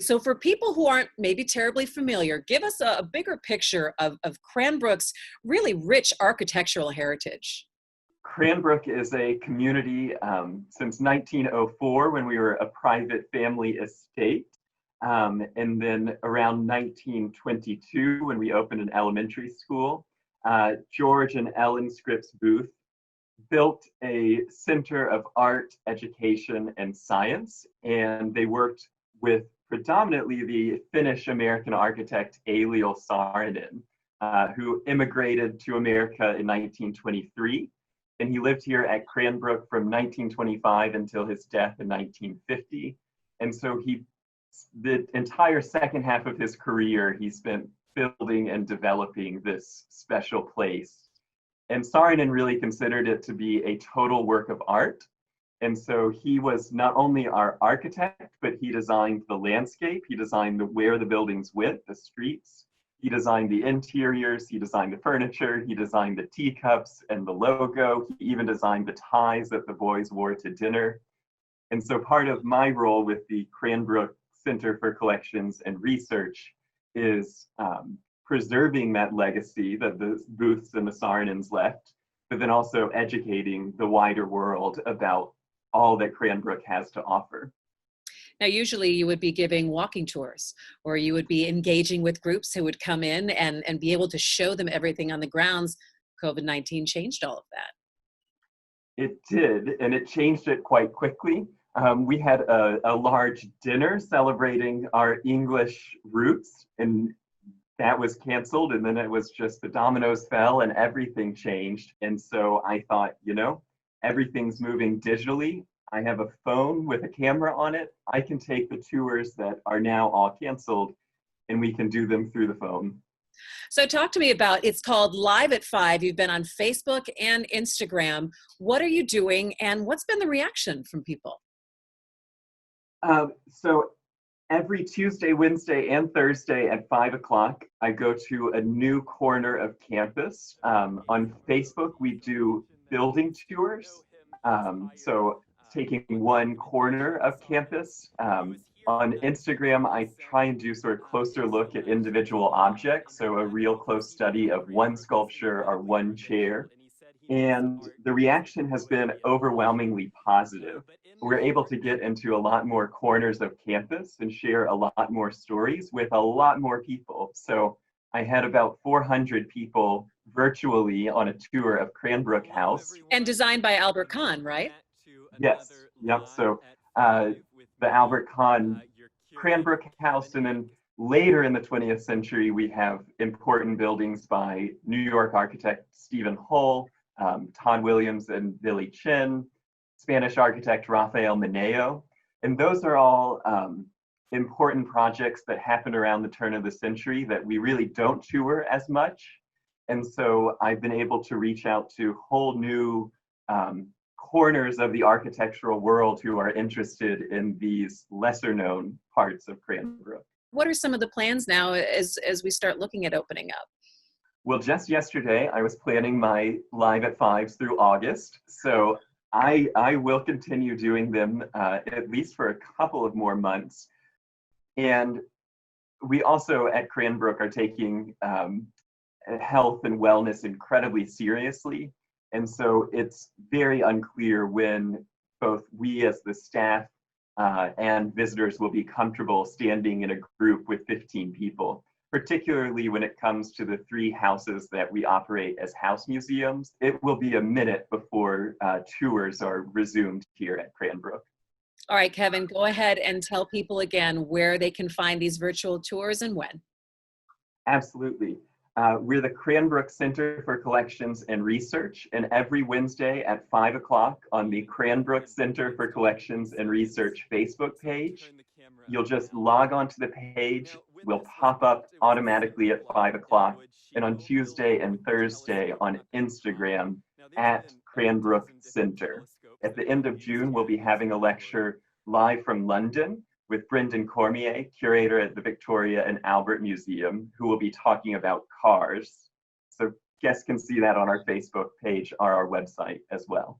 So for people who aren't maybe terribly familiar, give us a bigger picture of Cranbrook's really rich architectural heritage. Cranbrook is a community since 1904 when we were a private family estate. And then around 1922 when we opened an elementary school, George and Ellen Scripps Booth built a center of art, education, and science. And they worked with predominantly the Finnish American architect Eliel Saarinen, who immigrated to America in 1923. And he lived here at Cranbrook from 1925 until his death in 1950. And so the entire second half of his career, he spent building and developing this special place. And Saarinen really considered it to be a total work of art. And so he was not only our architect, but he designed the landscape. He designed where the buildings went, the streets. He designed the interiors. He designed the furniture. He designed the teacups and the logo. He even designed the ties that the boys wore to dinner. And so part of my role with the Cranbrook Center for Collections and Research is preserving that legacy that the Booths and the Saarinens left, but then also educating the wider world about all that Cranbrook has to offer. Now, usually you would be giving walking tours, or you would be engaging with groups who would come in and be able to show them everything on the grounds. COVID-19 changed all of that. It did, and it changed it quite quickly. We had a large dinner celebrating our English roots, and that was canceled, and then it was just the dominoes fell and everything changed. And so I thought, everything's moving digitally. I have a phone with a camera on it. I can take the tours that are now all canceled, and we can do them through the phone. So talk to me about, it's called Live at 5. You've been on Facebook and Instagram. What are you doing, and what's been the reaction from people? So every Tuesday, Wednesday, and Thursday at 5 o'clock, I go to a new corner of campus. On Facebook, we do building tours. So taking one corner of campus. On Instagram, I try and do sort of closer look at individual objects. So a real close study of one sculpture or one chair. And the reaction has been overwhelmingly positive. We're able to get into a lot more corners of campus and share a lot more stories with a lot more people. So I had about 400 people virtually on a tour of Cranbrook House. And designed by Albert Kahn, right? Yes, yep. So the Albert Kahn Cranbrook House, and then later in the 20th century, we have important buildings by New York architect Stephen Hull, Todd Williams and Billy Chin, Spanish architect Rafael Mineo. And those are all important projects that happened around the turn of the century that we really don't tour as much. And so I've been able to reach out to whole new corners of the architectural world who are interested in these lesser known parts of Cranbrook. What are some of the plans now as we start looking at opening up? Well, just yesterday, I was planning my Live at 5s through August. So I will continue doing them at least for a couple of more months. And we also at Cranbrook are taking health and wellness incredibly seriously. And so it's very unclear when both we as the staff and visitors will be comfortable standing in a group with 15 people, particularly when it comes to the 3 houses that we operate as house museums. It will be a minute before tours are resumed here at Cranbrook. All right, Kevin, go ahead and tell people again where they can find these virtual tours and when. Absolutely. We're the Cranbrook Center for Collections and Research, and every Wednesday at 5 o'clock on the Cranbrook Center for Collections and Research Facebook page, you'll just log onto the page. We'll pop up automatically at 5 o'clock, and on Tuesday and Thursday on Instagram at Cranbrook Center. At the end of June, we'll be having a lecture live from London with Brendan Cormier, curator at the Victoria and Albert Museum, who will be talking about cars. So guests can see that on our Facebook page or our website as well.